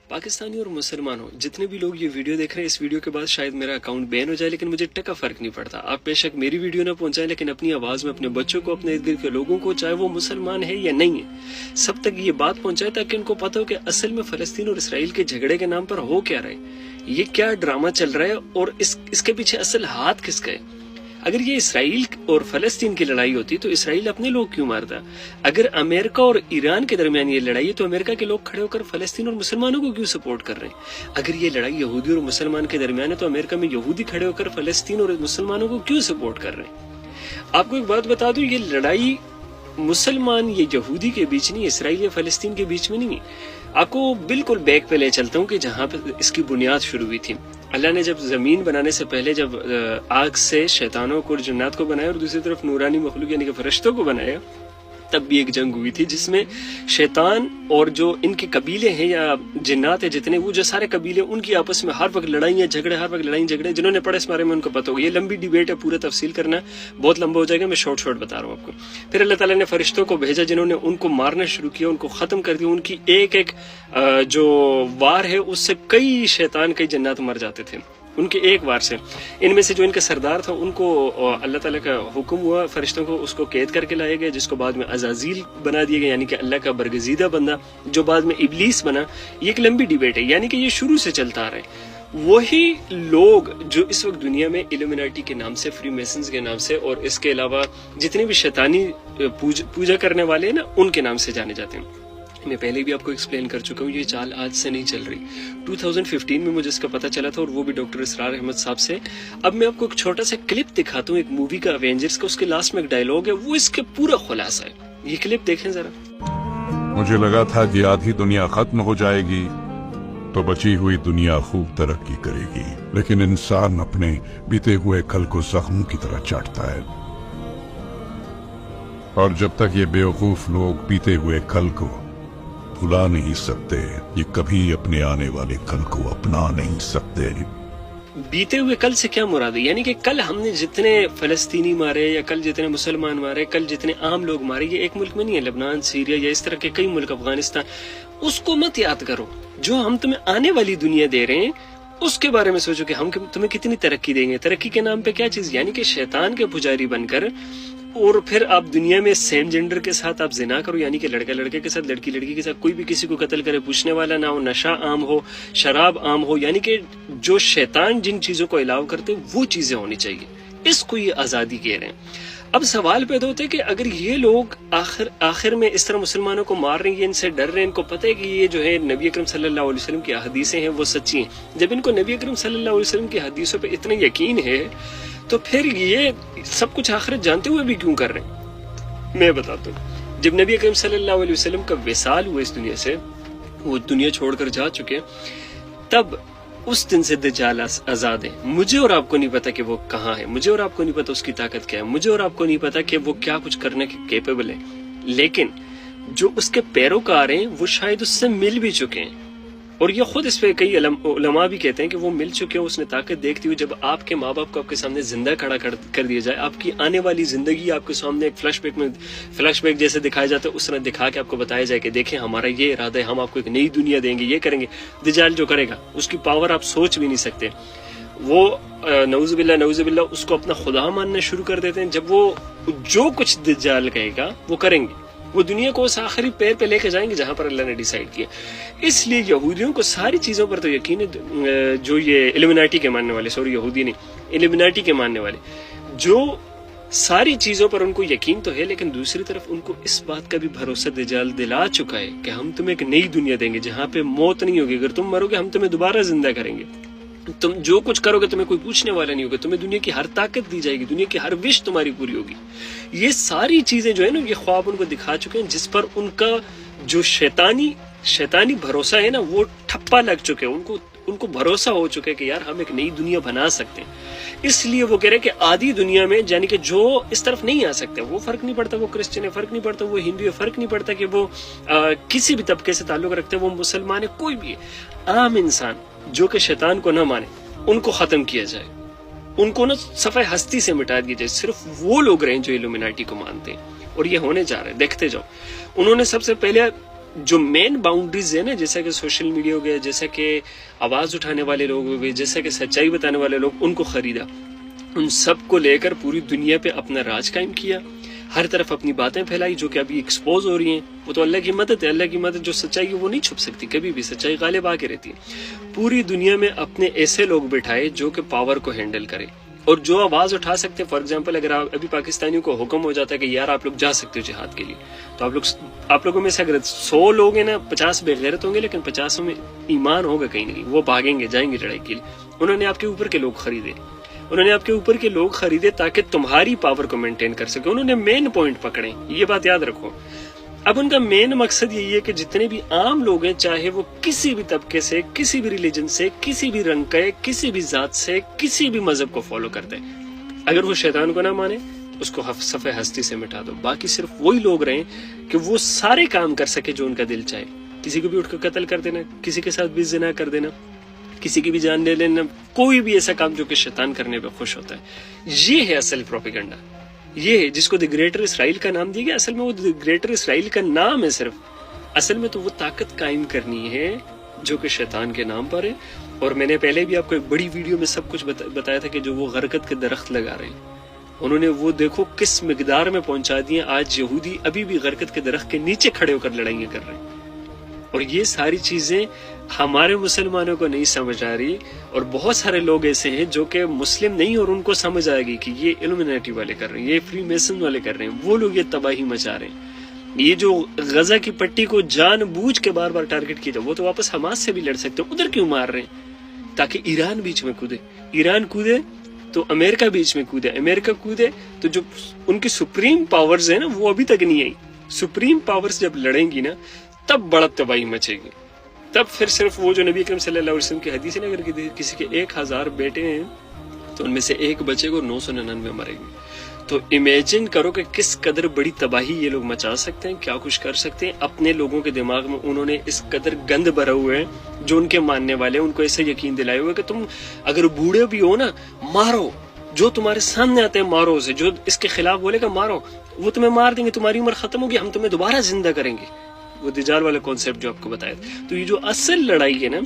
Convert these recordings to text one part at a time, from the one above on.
پاکستانی اور مسلمان ہو جتنے بھی لوگ یہ ویڈیو دیکھ رہے ہیں، اس ویڈیو کے بعد شاید میرا اکاؤنٹ بین ہو جائے، لیکن مجھے ٹکا فرق نہیں پڑتا. آپ بے شک میری ویڈیو نہ پہنچائیں، لیکن اپنی آواز میں اپنے بچوں کو، اپنے ارد گرد کے لوگوں کو، چاہے وہ مسلمان ہے یا نہیں ہے، سب تک یہ بات پہنچائے تاکہ ان کو پتہ ہو کہ اصل میں فلسطین اور اسرائیل کے جھگڑے کے نام پر ہو کیا رہے، یہ کیا ڈرامہ چل رہا ہے اور اس کے پیچھے اصل ہاتھ کس کا ہے. اگر یہ اسرائیل اور فلسطین کی لڑائی ہوتی تو اسرائیل اپنے لوگ کیوں مارتا؟ اگر امریکہ اور ایران کے درمیان یہ لڑائی ہے تو امریکہ کے لوگ کھڑے ہو کر فلسطین اور مسلمانوں کو کیوں سپورٹ کر رہے ہیں؟ اگر یہ لڑائی یہودی اور مسلمان کے درمیان ہے تو امریکہ میں یہودی کھڑے ہو کر فلسطین اور مسلمانوں کو کیوں سپورٹ کر رہے ہیں؟ آپ کو ایک بات بتا دوں، یہ لڑائی مسلمان یا یہودی کے بیچ نہیں، اسرائیل یا فلسطین کے بیچ میں نہیں ہے. آپ کو بالکل بیک پہ لے چلتا ہوں کہ جہاں پہ اس کی بنیاد شروع ہوئی تھی. اللہ نے جب زمین بنانے سے پہلے جب آگ سے شیطانوں کو اور جنات کو بنایا اور دوسری طرف نورانی مخلوق یعنی کہ فرشتوں کو بنایا، تب بھی ایک جنگ ہوئی تھی جس میں شیطان اور جو ان کے قبیلے ہیں یا جنات ہیں جتنے، وہ جو سارے قبیلے ان کی آپس میں ہر وقت لڑائیاں جھگڑے. جنہوں نے پڑھا اس بارے میں ان کو پتہ ہوگا. یہ لمبی ڈیبیٹ ہے، پورا تفصیل کرنا بہت لمبا ہو جائے گا، میں شارٹ بتا رہا ہوں آپ کو. پھر اللہ تعالیٰ نے فرشتوں کو بھیجا جنہوں نے ان کو مارنا شروع کیا، ان کو ختم کر دیا. ان کی ایک جو وار ہے اس سے کئی شیطان کئی جنات مر جاتے تھے ان کے ایک وار سے. ان میں سے جو ان کا سردار تھا ان کو اللہ تعالیٰ کا حکم ہوا، فرشتوں کو اس کو قید کر کے لائے گئے، جس کو بعد میں عزازیل بنا دیا گیا، یعنی کہ اللہ کا برگزیدہ بندہ جو بعد میں ابلیس بنا. یہ ایک لمبی ڈیبیٹ ہے، یعنی کہ یہ شروع سے چلتا آ رہا ہے. وہی لوگ جو اس وقت دنیا میں ایلومیناٹی کے نام سے، فری میسنز کے نام سے اور اس کے علاوہ جتنے بھی شیطانی پوجا کرنے والے ہیں نا، ان کے نام سے جانے جاتے ہیں. میں پہلے بھی آپ کو ایکسپلین کر چکا ہوں، یہ چال آج سے نہیں چل رہی. 2015 میں مجھے اس کا پتہ چلا تھا، اور وہ بھی ڈاکٹر اسرار احمد صاحب سے. اب میں آپ کو ایک چھوٹا سا کلپ دکھاتا ہوں ایک مووی کا، ایونجرز کا. اس کے لاسٹ میں ایک ڈائلوگ ہے، وہ اس کے پورا خلاصہ ہے. یہ کلپ دیکھیں ذرا. مجھے لگا تھا کہ آدھی دنیا ختم ہو جائے گی تو بچی ہوئی دنیا خوب ترقی کرے گی، لیکن انسان اپنے بیتے ہوئے کل کو زخموں کی طرح چاٹتا ہے، اور جب تک یہ بیوقوف لوگ بیتے ہوئے کل کو بھلا نہیں سکتے، یہ کبھی اپنے آنے والے کل کو اپنا نہیں سکتے. بیتے ہوئے کل سے کیا مراد ہے؟ یعنی کہ کل ہم نے جتنے فلسطینی مارے یا کل جتنے مسلمان مارے، کل جتنے عام لوگ مارے، یہ ایک ملک میں نہیں ہے، لبنان، سیریا یا اس طرح کے کئی ملک، افغانستان. اس کو مت یاد کرو. جو ہم تمہیں آنے والی دنیا دے رہے ہیں اس کے بارے میں سوچو کہ ہم تمہیں کتنی ترقی دیں گے. ترقی کے نام پہ کیا چیز؟ یعنی کہ شیطان کے پجاری بن کر، اور پھر آپ دنیا میں سیم جینڈر کے ساتھ آپ زنا کرو، یعنی کہ لڑکا لڑکے کے ساتھ، لڑکی لڑکی کے ساتھ، کوئی بھی کسی کو قتل کرے، پوچھنے والا نہ ہو، نشہ عام ہو، شراب عام ہو. یعنی کہ جو شیطان جن چیزوں کو الاؤ کرتے وہ چیزیں ہونی چاہیے. اس کو یہ آزادی کہہ رہے ہیں. اب سوال پیدا ہوتا ہے کہ اگر یہ لوگ آخر میں اس طرح مسلمانوں کو مار رہے ہیں، یہ ان سے ڈر رہے ہیں، ان کو پتہ ہے کہ یہ جو ہے نبی اکرم صلی اللہ علیہ وسلم کی حدیثیں ہیں وہ سچی ہیں، جب ان کو نبی اکرم صلی اللہ علیہ وسلم کی حدیثوں پہ اتنا یقین ہے تو پھر یہ سب کچھ آخرت جانتے ہوئے بھی کیوں کر رہے ہیں؟ میں بتاتا ہوں. جب نبی اکرم صلی اللہ علیہ وسلم کا وصال ہوا اس دنیا سے، وہ دنیا چھوڑ کر جا چکے، تب اس دن سے دجال آزاد ہے. مجھے اور آپ کو نہیں پتا کہ وہ کہاں ہے، مجھے اور آپ کو نہیں پتا اس کی طاقت کیا ہے، مجھے اور آپ کو نہیں پتا کہ وہ کیا کچھ کرنے کے کیپیبل ہے. لیکن جو اس کے پیروکار ہیں وہ شاید اس سے مل بھی چکے ہیں، اور یہ خود اس پہ کئی علماء بھی کہتے ہیں کہ وہ مل چکے ہیں. اس نے طاقت دیکھتی ہوئی، جب آپ کے ماں باپ کو آپ کے سامنے زندہ کھڑا کر دیا جائے، آپ کی آنے والی زندگی آپ کے سامنے ایک فلیش بیک جیسے دکھایا جاتا ہے، اس طرح دکھا کے آپ کو بتایا جائے کہ دیکھیں ہمارا یہ ارادہ ہے، ہم آپ کو ایک نئی دنیا دیں گے، یہ کریں گے. دجال جو کرے گا اس کی پاور آپ سوچ بھی نہیں سکتے. وہ نعوذ باللہ اس کو اپنا خدا ماننا شروع کر دیتے ہیں. جب وہ جو کچھ دجال کہے گا وہ کریں گے، وہ دنیا کو اس آخری پیر پہ لے کے جائیں گے جہاں پر اللہ نے ڈیسائیڈ کیا. اس لیے یہودیوں کو ساری چیزوں پر تو یقین ہے. جو یہ ایلومیناٹی کے ماننے والے، یہودی نہیں، ایلومیناٹی کے ماننے والے، جو ساری چیزوں پر ان کو یقین تو ہے، لیکن دوسری طرف ان کو اس بات کا بھی بھروسہ دجال دلا چکا ہے کہ ہم تمہیں ایک نئی دنیا دیں گے جہاں پہ موت نہیں ہوگی. اگر تم مرو گے ہم تمہیں دوبارہ زندہ کریں گے. تم جو کچھ کرو گے تمہیں کوئی پوچھنے والا نہیں ہوگا. تمہیں دنیا کی ہر طاقت دی جائے گی، دنیا کی ہر وش تمہاری پوری ہوگی. یہ ساری چیزیں جو ہے نا، یہ خواب ان کو دکھا چکے ہیں، جس پر ان کا جو شیطانی بھروسہ ہے نا وہ ٹھپا لگ چکے ہیں. ان کو بھروسہ ہو چکا ہے کہ یار ہم ایک نئی دنیا بنا سکتے ہیں. اس لیے وہ کہہ رہے ہیں کہ آدھی دنیا میں، یعنی کہ جو اس طرف نہیں آ سکتے، وہ فرق نہیں پڑتا وہ کرسچن ہے، فرق نہیں پڑتا وہ ہندو ہے، فرق نہیں پڑتا کہ وہ کسی بھی طبقے سے تعلق رکھتے ہیں، وہ مسلمان ہے، کوئی بھی ہے، عام انسان جو کہ شیطان کو نہ مانے، ان کو ختم کیا جائے، ان کو نا صفحہ ہستی سے مٹا دیا جائے. صرف وہ لوگ رہیں جو ایلومیناٹی کو مانتے ہیں، اور یہ ہونے جا رہا ہے. دیکھتے جاؤ. انہوں نے سب سے پہلے جو مین باؤنڈریز ہے نا، جیسا کہ سوشل میڈیا ہو گیا، جیسا کہ آواز اٹھانے والے لوگ ہو گئے، جیسا کہ سچائی بتانے والے لوگ، ان کو خریدا، ان سب کو لے کر پوری دنیا پہ اپنا راج قائم کیا، ہر طرف اپنی باتیں پھیلائی جو کہ ابھی ایکسپوز ہو رہی ہیں. وہ تو اللہ کی مدد ہے، اللہ کی مدد جو سچائی ہے وہ نہیں چھپ سکتی کبھی بھی، سچائی غالب آ کے رہتی ہے. پوری دنیا میں اپنے ایسے لوگ بٹھائے جو کہ پاور کو ہینڈل کرے اور جو آواز اٹھا سکتے ہیں. فار ایگزامپل اگر ابھی پاکستانیوں کو حکم ہو جاتا ہے کہ یار آپ لوگ جا سکتے ہو جہاد کے لیے، تو آپ لوگوں میں سے اگر 100 لوگ ہیں نا، 50 بے غیرت ہوں گے لیکن 50 میں ایمان ہوگا کہیں نہیں، وہ بھاگیں گے، جائیں گے لڑائی کے لیے. انہوں نے آپ کے اوپر کے لوگ خریدے، انہوں نے آپ کے اوپر کے لوگ خریدے تاکہ تمہاری پاور کو مینٹین کر سکے. انہوں نے مین پوائنٹ پکڑے، یہ بات یاد رکھو. اب ان کا مین مقصد یہی ہے کہ جتنے بھی عام لوگ ہیں، چاہے وہ کسی بھی طبقے سے، کسی بھی ریلیجن سے، کسی بھی رنگ کا، کسی بھی ذات سے، کسی بھی مذہب کو فالو کرتے ہیں، اگر وہ شیطان کو نہ مانے اس کو صفحہ ہستی سے مٹا دو. باقی صرف وہی لوگ رہیں کہ وہ سارے کام کر سکے جو ان کا دل چاہے. کسی کو بھی اٹھ کر قتل کر دینا، کسی کے ساتھ بھی زنا کر دینا، کسی کی بھی جان لے لینا، کوئی بھی ایسا کام جو کہ شیطان کرنے پہ خوش ہوتا ہے. یہ ہے اصل پروپیگنڈا، یہ ہے جس کو دی گریٹر اسرائیل کا نام دیا گیا. اصل میں وہ دی گریٹر اسرائیل کا نام ہے صرف، اصل میں تو وہ طاقت قائم کرنی ہے جو کہ شیطان کے نام پر ہے. اور میں نے پہلے بھی آپ کو ایک بڑی ویڈیو میں سب کچھ بتایا تھا کہ جو وہ غرقت کے درخت لگا رہے ہیں، انہوں نے وہ دیکھو کس مقدار میں پہنچا دیے. آج یہودی ابھی بھی غرقت کے درخت کے نیچے کھڑے ہو کر لڑائیاں کر رہے ہیں. اور یہ ساری چیزیں ہمارے مسلمانوں کو نہیں سمجھ آ رہی، اور بہت سارے لوگ ایسے ہیں جو کہ مسلم نہیں اور ان کو سمجھ آئے گی کہ یہ الومناٹی والے کر رہے ہیں، یہ فری میسن والے کر رہے ہیں، وہ لوگ یہ تباہی مچا رہے ہیں. یہ جو غزہ کی پٹی کو جان بوجھ کے بار بار ٹارگٹ کیا جائے، وہ تو واپس حماس سے بھی لڑ سکتے ہیں، ادھر کیوں مار رہے ہیں؟ تاکہ ایران بیچ میں کودے، ایران کودے تو امریکہ بیچ میں کودے، امریکہ کودے تو جو ان کی سپریم پاورز ہیں نا وہ ابھی تک نہیں آئی. سپریم پاورز جب لڑیں گی نا تب بڑا تباہی مچے گی. تب پھر صرف وہ جو نبی اکرم صلی اللہ علیہ وسلم کی حدیث ہے نا، اگر کسی کے 1000 بیٹے ہیں تو ان میں سے ایک بچے کو 999 مرے گی. تو امیجن کرو کہ کس قدر بڑی تباہی یہ لوگ مچا سکتے ہیں، کیا کچھ کر سکتے ہیں. اپنے لوگوں کے دماغ میں انہوں نے اس قدر گند بھرا ہوئے ہیں، جو ان کے ماننے والے ہیں ان کو ایسے یقین دلائے ہوئے کہ تم اگر بوڑھے بھی ہو نا مارو، جو تمہارے سامنے آتے ہیں مارو اسے، جو اس کے خلاف بولے گا مارو، وہ تمہیں مار دیں گے، تمہاری عمر ختم ہوگی، ہم تمہیں دوبارہ زندہ کریں گے. وہ دجال والا کانسیپٹ جو آپ کو بتایا. تو یہ جو اصل لڑائی ہے نا،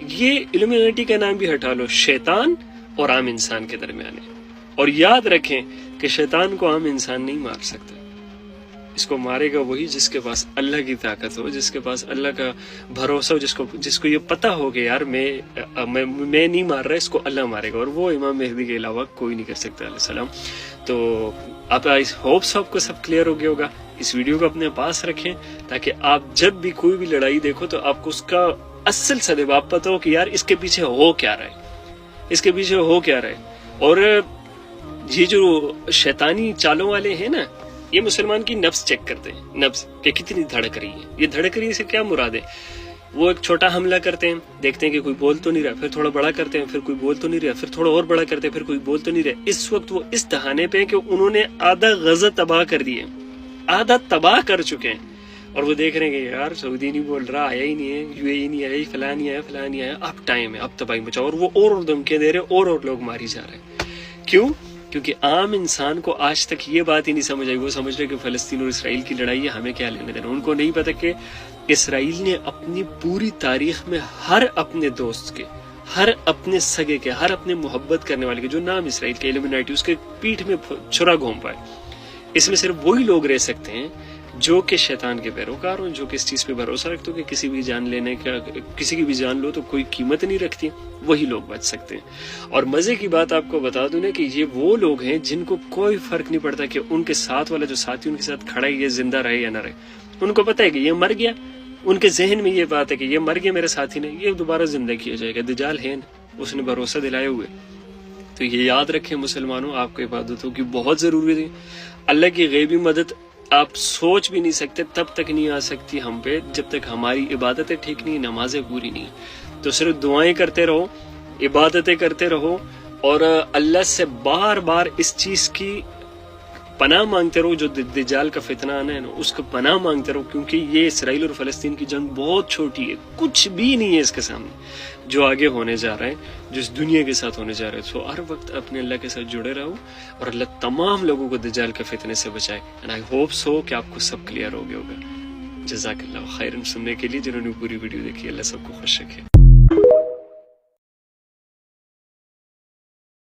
یہ الومینٹی کا نام بھی ہٹا لو، شیطان اور عام انسان کے درمیان ہے. اور یاد رکھیں کہ شیطان کو عام انسان نہیں مار سکتا، اس کو مارے گا وہی جس کے پاس اللہ کی طاقت ہو، جس کے پاس اللہ کا بھروسہ ہو، جس کو یہ پتا ہو کہ یار میں نہیں مار رہا، اس کو اللہ مارے گا. اور وہ امام مہدی کے علاوہ کوئی نہیں کر سکتا علیہ السلام. تو آپ ہوپس آپ کو سب کلیئر ہو گیا ہوگا. اس ویڈیو کو اپنے پاس رکھیں تاکہ آپ جب بھی کوئی بھی لڑائی دیکھو تو آپ کو اس کا اصل سبب آپ پتا ہو کہ یار اس کے پیچھے ہو کیا رہا ہے، اس کے پیچھے ہو کیا رہا ہے. اور یہ جو شیطانی چالوں والے ہیں نا، یہ مسلمان کی نفس چیک کرتے ہیں، نفس کہ کتنی دھڑک رہی ہے. یہ دھڑک رہی سے کیا مراد ہے؟ وہ ایک چھوٹا حملہ کرتے ہیں، دیکھتے ہیں کہ کوئی بول تو نہیں رہا، پھر تھوڑا بڑا کرتے ہیں، پھر کوئی بول تو نہیں رہا، پھر تھوڑا اور بڑا کرتے ہیں، پھر کوئی بول تو نہیں رہا. اس وقت وہ اس دہانے پہ کہ انہوں نے آدھا غزہ تباہ کر دیے، آدھا تباہ کر چکے ہیں. اور وہ دیکھ رہے ہیں کہ یار سعودی نہیں بول رہا، آیا ہی نہیں ہے، یو اے ای نہیں آیا، فلاں نہیں آیا، فلاں نہیں آیا، اب ٹائم ہے، اب تباہی مچاؤ. اور وہ اور دھمکیاں دے رہے، اور لوگ ماری جا رہے ہیں. کیوں؟ کیونکہ عام انسان کو آج تک یہ بات ہی نہیں سمجھ آئی. وہ سمجھ رہے کہ فلسطین اور اسرائیل کی لڑائی ہے، ہمیں کیا لینے دینا. ان کو نہیں پتا کہ اسرائیل نے اپنی پوری تاریخ میں ہر اپنے دوست کے، ہر اپنے سگے کے، ہر اپنے محبت کرنے والے کے جو نام اسرائیل کے الومناٹی، اس کے پیٹھ میں چھرا گھوم پائے. اس میں صرف وہی لوگ رہ سکتے ہیں جو کہ شیطان کے پیروکار ہوں، جو کہ اس چیز پہ بھروسہ رکھتے ہو کہ کسی بھی جان لینے کا، کسی کی بھی جان لو تو کوئی قیمت نہیں رکھتی، وہی لوگ بچ سکتے ہیں. اور مزے کی بات آپ کو بتا دوں نا کہ یہ وہ لوگ ہیں جن کو کوئی فرق نہیں پڑتا کہ ان کے ساتھ والا جو ساتھی ان کے ساتھ کھڑا ہے یہ زندہ رہے یا نہ رہے. ان کو پتا ہے کہ یہ مر گیا، ان کے ذہن میں یہ بات ہے کہ یہ مر گیا میرے ساتھی نے، یہ دوبارہ زندہ کیا جائے گا. دجال ہے نا، اس نے بھروسہ دلائے ہوئے. تو یہ یاد رکھیں مسلمانوں، آپ کو عبادتوں کی بہت ضروری ہے. اللہ کی غیبی مدد آپ سوچ بھی نہیں سکتے، تب تک نہیں آ سکتی ہم پہ جب تک ہماری عبادتیں ٹھیک نہیں، نمازیں پوری نہیں. تو صرف دعائیں کرتے رہو، عبادتیں کرتے رہو، اور اللہ سے بار بار اس چیز کی پناہ مانگتے رہو. جو دجال کا فتنہ آنا ہے نا، اس کو پناہ مانگتے رہو، کیونکہ یہ اسرائیل اور فلسطین کی جنگ بہت چھوٹی ہے، کچھ بھی نہیں ہے اس کے سامنے جو آگے ہونے جا رہا ہے، جو اس دنیا کے ساتھ ہونے جا رہا ہے. سو ہر وقت اپنے اللہ کے ساتھ جڑے رہو، اور اللہ تمام لوگوں کو دجال کے فتنے سے بچائے. اینڈ آئی ہوپ سو کہ آپ کو سب کلیئر ہو گیا ہوگا. جزاک اللہ خیرن سننے کے لیے، جنہوں نے پوری ویڈیو دیکھی، اللہ سب کو خوش رکھے.